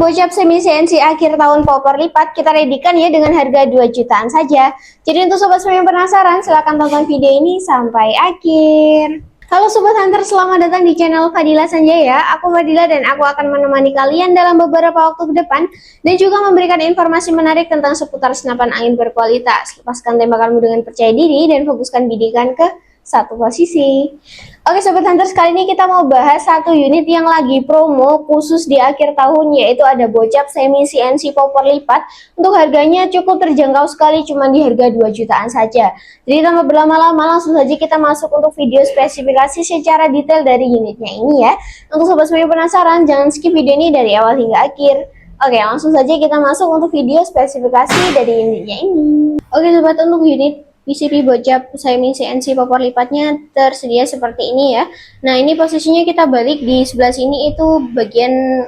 bocap semi CNC akhir tahun popor lipat kita redikan ya dengan harga 2 jutaan saja. Jadi untuk sobat semua yang penasaran silahkan tonton video ini sampai akhir. Halo Sobat Hunter, selamat datang di channel Fadila Sanjaya. Aku Fadila dan aku akan menemani kalian dalam beberapa waktu ke depan dan juga memberikan informasi menarik tentang seputar senapan angin berkualitas. Lepaskan tembakanmu dengan percaya diri dan fokuskan bidikan ke satu posisi. Oke Sobat Hunter, kali ini kita mau bahas satu unit yang lagi promo khusus di akhir tahun, yaitu ada bocap semi CNC popor lipat. Untuk harganya cukup terjangkau sekali, cuma di harga 2 jutaan saja. Jadi tanpa berlama-lama langsung saja kita masuk untuk video spesifikasi secara detail dari unitnya ini ya. Untuk sobat semua yang penasaran, jangan skip video ini dari awal hingga akhir. Oke, langsung saja kita masuk untuk video spesifikasi dari unitnya ini. Oke sobat, untuk unit PCB bocap semi CNC popor lipatnya tersedia seperti ini ya. Nah, ini posisinya kita balik di sebelah sini itu bagian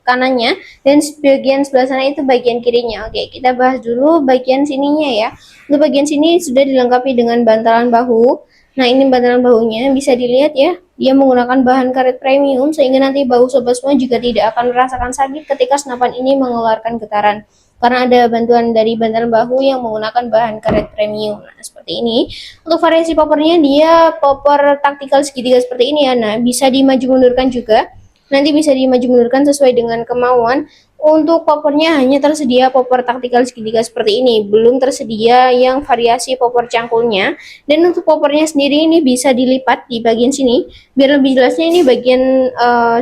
kanannya dan bagian sebelah sana itu bagian kirinya. Oke, kita bahas dulu bagian sininya ya. Untuk bagian sini sudah dilengkapi dengan bantalan bahu. Nah, ini bantalan bahunya bisa dilihat ya. Dia menggunakan bahan karet premium sehingga nanti bahu sobat semua juga tidak akan merasakan sakit ketika senapan ini mengeluarkan getaran. Karena ada bantuan dari bantalan bahu yang menggunakan bahan karet premium. Nah, seperti ini. Untuk variasi popornya dia popor taktikal segitiga seperti ini ya. Nah, bisa dimaju mundurkan juga. Nanti bisa dimaju mundurkan sesuai dengan kemauan. Untuk popornya hanya tersedia popor taktikal segitiga seperti ini. Belum tersedia yang variasi popor cangkulnya. Dan untuk popornya sendiri ini bisa dilipat di bagian sini. Biar lebih jelasnya ini bagian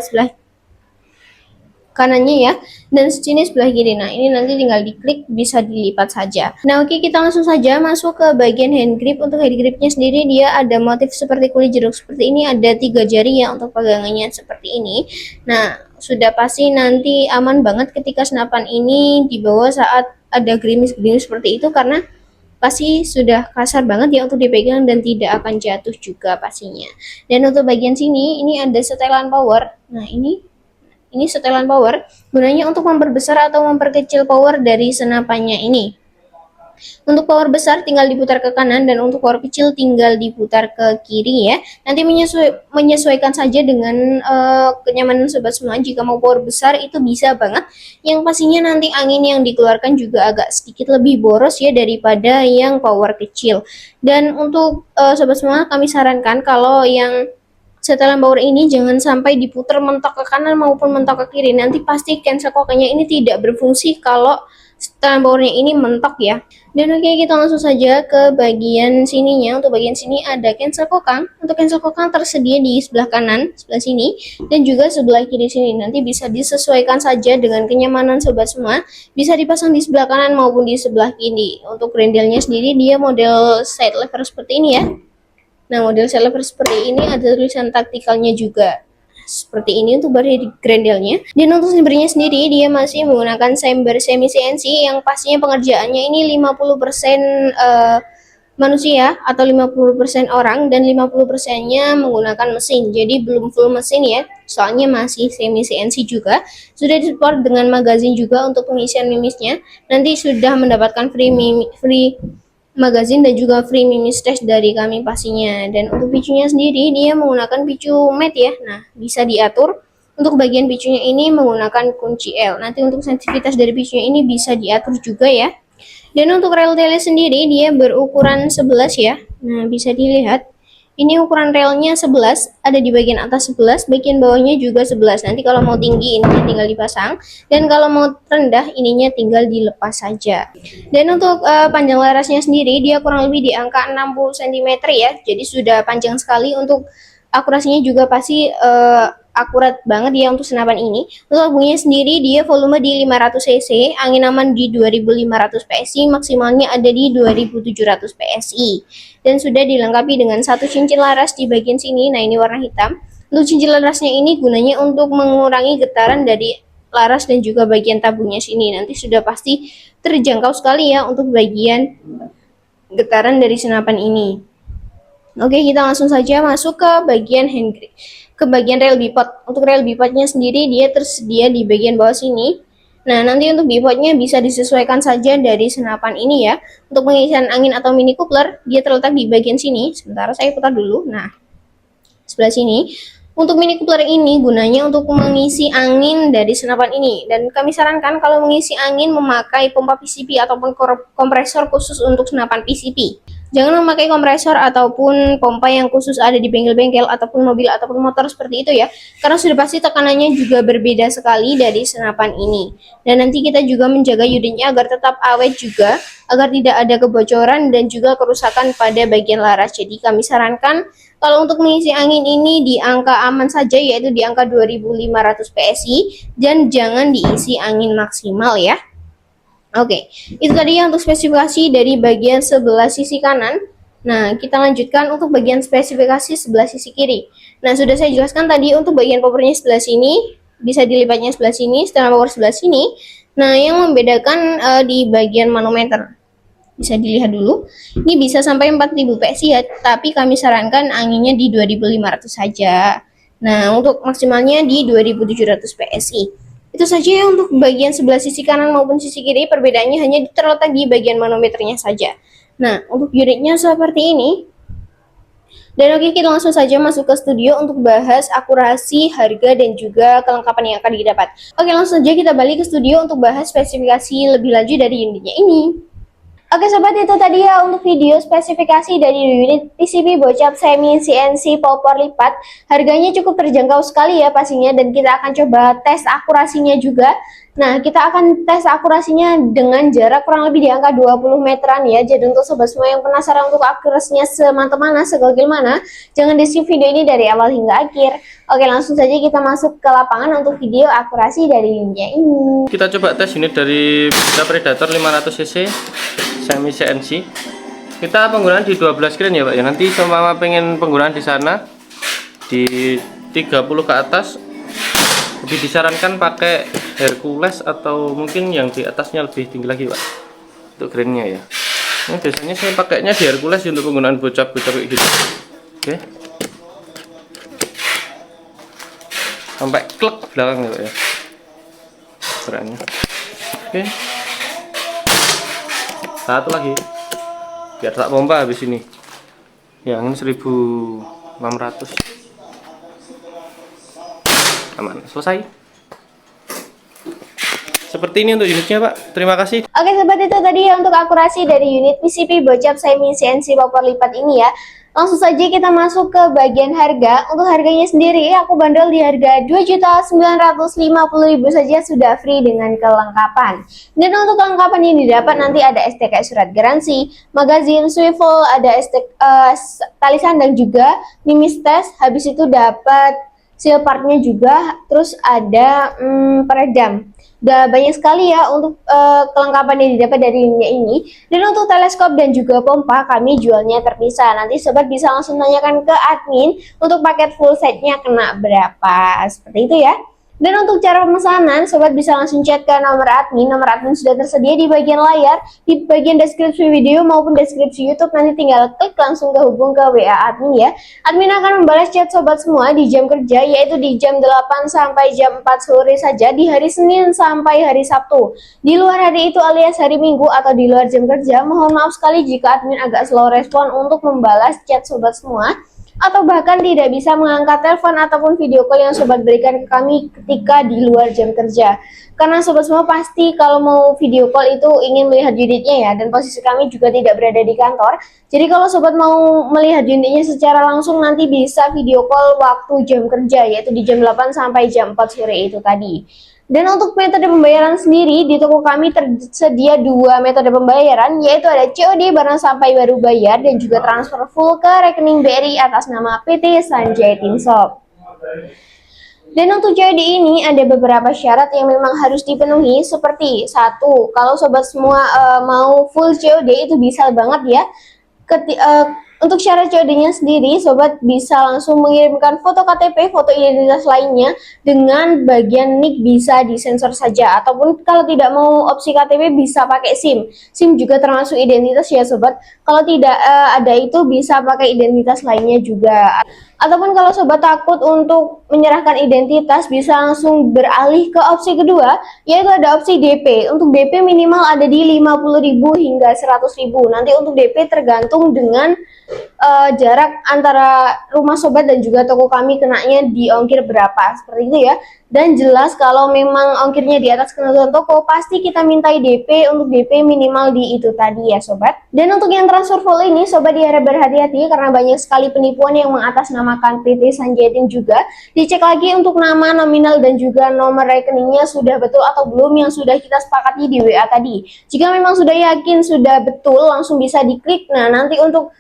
sebelah kanannya ya, dan sini sebelah kiri. Nah, ini nanti tinggal diklik bisa dilipat saja. Nah, oke, kita langsung saja masuk ke bagian hand grip. Untuk hand gripnya sendiri dia ada motif seperti kulit jeruk seperti ini, ada 3 jari ya untuk pegangannya seperti ini. Nah, sudah pasti nanti aman banget ketika senapan ini dibawa saat ada gerimis-gerimis seperti itu, karena pasti sudah kasar banget ya untuk dipegang dan tidak akan jatuh juga pastinya. Dan untuk bagian sini ini ada setelan power. Nah, ini setelan power, gunanya untuk memperbesar atau memperkecil power dari senapannya ini. Untuk power besar tinggal diputar ke kanan dan untuk power kecil tinggal diputar ke kiri ya. Nanti menyesuaikan saja dengan kenyamanan sobat semua. Jika mau power besar itu bisa banget. Yang pastinya nanti angin yang dikeluarkan juga agak sedikit lebih boros ya daripada yang power kecil. Dan untuk sobat semua, kami sarankan kalau yang setelan power ini jangan sampai diputar mentok ke kanan maupun mentok ke kiri. Nanti pasti cancel kokangnya ini tidak berfungsi kalau setelan powernya ini mentok ya. Dan oke, kita langsung saja ke bagian sininya. Untuk bagian sini ada cancel kokang. Untuk cancel kokang tersedia di sebelah kanan, sebelah sini, dan juga sebelah kiri sini. Nanti bisa disesuaikan saja dengan kenyamanan sobat semua. Bisa dipasang di sebelah kanan maupun di sebelah kiri. Untuk grendelnya sendiri dia model side lever seperti ini ya. Nah, model lever seperti ini ada tulisan taktikalnya juga. Seperti ini untuk bari grendelnya. Dan untuk chambernya sendiri dia masih menggunakan chamber semi CNC yang pastinya pengerjaannya ini 50% manusia atau 50% orang dan 50%-nya menggunakan mesin. Jadi belum full mesin ya. Soalnya masih semi CNC juga. Sudah disupport dengan magazin juga untuk pengisian mimisnya. Nanti sudah mendapatkan free magazin dan juga free mimis test dari kami pastinya. Dan untuk picunya sendiri dia menggunakan picu matte ya. Nah, bisa diatur. Untuk bagian picunya ini menggunakan kunci L. Nanti untuk sensitivitas dari picunya ini bisa diatur juga ya. Dan untuk rel tele sendiri dia berukuran 11 ya. Nah, bisa dilihat ini ukuran relnya 11, ada di bagian atas 11, bagian bawahnya juga 11. Nanti kalau mau tinggi ini tinggal dipasang, dan kalau mau rendah ininya tinggal dilepas saja. Dan untuk panjang larasnya sendiri dia kurang lebih di angka 60 cm ya. Jadi sudah panjang sekali. Untuk akurasinya juga pasti akurat banget ya untuk senapan ini. Untuk bunyinya sendiri dia volume di 500 cc, angin aman di 2500 PSI, maksimalnya ada di 2700 PSI. Dan sudah dilengkapi dengan satu cincin laras di bagian sini. Nah, ini warna hitam. Untuk cincin larasnya ini gunanya untuk mengurangi getaran dari laras dan juga bagian tabungnya sini. Nanti sudah pasti terjangkau sekali ya untuk bagian getaran dari senapan ini. Oke, kita langsung saja masuk ke bagian hand grip, ke bagian rel bipod. Untuk rel bipodnya sendiri dia tersedia di bagian bawah sini. Nah, nanti untuk bipodnya bisa disesuaikan saja dari senapan ini ya. Untuk pengisian angin atau mini coupler dia terletak di bagian sini. Sebentar saya putar dulu. Nah, sebelah sini. Untuk Mini Coupler ini gunanya untuk mengisi angin dari senapan ini, dan kami sarankan kalau mengisi angin memakai pompa PCP ataupun kompresor khusus untuk senapan PCP. Jangan memakai kompresor ataupun pompa yang khusus ada di bengkel-bengkel ataupun mobil ataupun motor seperti itu ya, karena sudah pasti tekanannya juga berbeda sekali dari senapan ini. Dan nanti kita juga menjaga unitnya agar tetap awet juga, agar tidak ada kebocoran dan juga kerusakan pada bagian laras. Jadi kami sarankan kalau untuk mengisi angin ini di angka aman saja, yaitu di angka 2500 PSI, dan jangan diisi angin maksimal ya. Oke, itu tadi ya untuk spesifikasi dari bagian sebelah sisi kanan. Nah, kita lanjutkan untuk bagian spesifikasi sebelah sisi kiri. Nah, sudah saya jelaskan tadi untuk bagian powernya sebelah sini, bisa dilipatnya sebelah sini, setelah power sebelah sini. Nah, yang membedakan di bagian manometer. Bisa dilihat dulu, ini bisa sampai 4000 PSI ya, tapi kami sarankan anginnya di 2500 saja. Nah, untuk maksimalnya di 2700 PSI. Itu saja ya untuk bagian sebelah sisi kanan maupun sisi kiri, perbedaannya hanya terletak di bagian manometernya saja. Nah, untuk unitnya seperti ini. Dan oke, kita langsung saja masuk ke studio untuk bahas akurasi, harga, dan juga kelengkapan yang akan didapat. Oke, langsung saja kita balik ke studio untuk bahas spesifikasi lebih lanjut dari unitnya ini. Oke sobat, itu tadi ya untuk video spesifikasi dari unit PCB bocap semi CNC popor lipat. Harganya cukup terjangkau sekali ya pastinya, dan kita akan coba tes akurasinya juga. Nah, kita akan tes akurasinya dengan jarak kurang lebih di angka 20 meteran ya. Jadi untuk sobat semua yang penasaran untuk akurasinya semantap mana, segagil mana, jangan di skip video ini dari awal hingga akhir. Oke, langsung saja kita masuk ke lapangan untuk video akurasi dari unitnya ini. Kita coba tes unit dari Predator 500cc semi CNC. Kita penggunaan di 12 screen ya Pak ya. Nanti sama pengen penggunaan di sana di 30 ke atas, lebih disarankan pakai Hercules atau mungkin yang di atasnya lebih tinggi lagi Pak untuk grainnya ya. Ini biasanya saya pakainya di Hercules untuk penggunaan bocap-bocap kayak gitu. Oke, sampai klek belakang ya Pak ya beratnya. Oke, satu lagi biar tak pompa habis ini. Yang ini 1600. Aman, selesai. Seperti ini untuk unitnya Pak. Terima kasih. Oke sobat, itu tadi ya untuk akurasi dari unit PCB bocap semi CNC popor lipat ini ya. Langsung saja kita masuk ke bagian harga. Untuk harganya sendiri aku bandel di harga 2.950.000 saja, sudah free dengan kelengkapan. Dan untuk kelengkapan yang didapat nanti ada STK surat garansi, magazin swivel, ada tali sandang juga, mimis tes, habis itu dapat seal partnya juga, terus ada peredam. Udah banyak sekali ya untuk kelengkapan yang didapat dari unitnya ini. Dan untuk teleskop dan juga pompa kami jualnya terpisah. Nanti sobat bisa langsung tanyakan ke admin untuk paket full setnya kena berapa, seperti itu ya. Dan untuk cara pemesanan, sobat bisa langsung chat ke nomor admin. Nomor admin sudah tersedia di bagian layar, di bagian deskripsi video maupun deskripsi YouTube. Nanti tinggal klik langsung kehubung ke WA admin ya. Admin akan membalas chat sobat semua di jam kerja, yaitu di jam 8 sampai jam 4 sore saja, di hari Senin sampai hari Sabtu. Di luar hari itu alias hari Minggu atau di luar jam kerja, mohon maaf sekali jika admin agak slow respon untuk membalas chat sobat semua, atau bahkan tidak bisa mengangkat telepon ataupun video call yang sobat berikan ke kami ketika di luar jam kerja. Karena sobat semua pasti kalau mau video call itu ingin melihat unitnya ya, dan posisi kami juga tidak berada di kantor. Jadi kalau sobat mau melihat unitnya secara langsung nanti bisa video call waktu jam kerja, yaitu di jam 8 sampai jam 4 sore itu tadi. Dan untuk metode pembayaran sendiri, di toko kami tersedia dua metode pembayaran, yaitu ada COD barang sampai baru bayar dan juga transfer full ke rekening BRI atas nama PT Sanjay Tin Shop. Dan untuk COD ini ada beberapa syarat yang memang harus dipenuhi, seperti satu, kalau sobat semua mau full COD itu bisa banget ya. Untuk syarat COD-nya sendiri, sobat bisa langsung mengirimkan foto KTP, foto identitas lainnya, dengan bagian NIK bisa disensor saja, ataupun kalau tidak mau opsi KTP bisa pakai SIM. SIM juga termasuk identitas ya sobat. Kalau tidak ada itu bisa pakai identitas lainnya juga. Ataupun kalau sobat takut untuk menyerahkan identitas, bisa langsung beralih ke opsi kedua, yaitu ada opsi DP. Untuk DP minimal ada di 50.000 hingga 100.000. Nanti untuk DP tergantung dengan jarak antara rumah sobat dan juga toko kami kenanya di ongkir berapa, seperti itu ya. Dan jelas kalau memang ongkirnya di atas ketentuan toko, pasti kita mintai DP. Untuk DP minimal di itu tadi ya sobat. Dan untuk yang transfer full ini, sobat diharap berhati-hati karena banyak sekali penipuan yang mengatasnamakan PT Sanjaitin juga. Dicek lagi untuk nama, nominal, dan juga nomor rekeningnya sudah betul atau belum yang sudah kita sepakati di WA tadi. Jika memang sudah yakin sudah betul, langsung bisa diklik. Nah, nanti untuk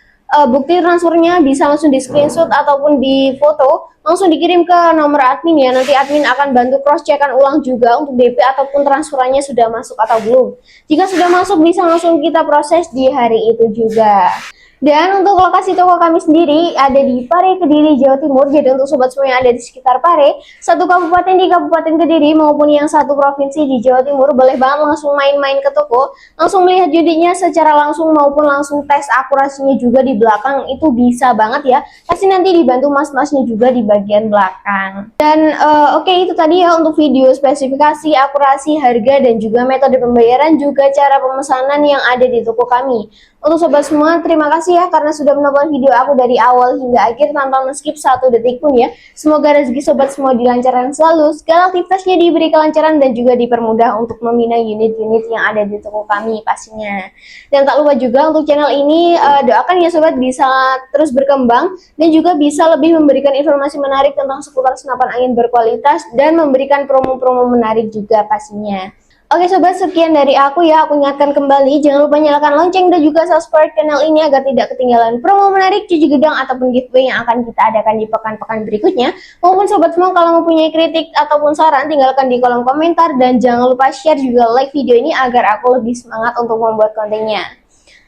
bukti transfernya bisa langsung di screenshot ataupun di foto, langsung dikirim ke nomor admin ya. Nanti admin akan bantu cross checkan ulang juga untuk DP ataupun transferannya sudah masuk atau belum. Jika sudah masuk, bisa langsung kita proses di hari itu juga. Dan untuk lokasi toko kami sendiri ada di Pare, Kediri, Jawa Timur. Jadi untuk sobat semua yang ada di sekitar Pare, satu kabupaten di Kabupaten Kediri maupun yang satu provinsi di Jawa Timur, boleh banget langsung main-main ke toko, langsung melihat jodinya secara langsung maupun langsung tes akurasinya juga di belakang, itu bisa banget ya. Pasti nanti dibantu mas-masnya juga di bagian belakang. Dan oke, itu tadi ya untuk video spesifikasi, akurasi, harga, dan juga metode pembayaran, juga cara pemesanan yang ada di toko kami. Untuk sobat semua, terima kasih ya karena sudah menonton video aku dari awal hingga akhir tanpa men-skip 1 detik pun ya. Semoga rezeki sobat semua dilancarkan selalu, segala aktivitasnya diberi kelancaran dan juga dipermudah untuk meminang unit-unit yang ada di toko kami pastinya. Dan tak lupa juga untuk channel ini, doakan ya sobat bisa terus berkembang dan juga bisa lebih memberikan informasi menarik tentang seputar senapan angin berkualitas dan memberikan promo-promo menarik juga pastinya. Oke sobat, sekian dari aku ya. Aku ingatkan kembali, jangan lupa nyalakan lonceng dan juga subscribe channel ini agar tidak ketinggalan promo menarik, cuci gudang, ataupun giveaway yang akan kita adakan di pekan-pekan berikutnya. Maupun sobat semua, kalau mempunyai kritik ataupun saran, tinggalkan di kolom komentar. Dan jangan lupa share juga like video ini agar aku lebih semangat untuk membuat kontennya.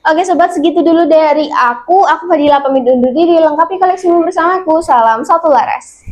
Oke sobat, segitu dulu dari aku. Aku Fadila pamit undur diri, lengkapi koleksimu bersamaku. Salam satu laras.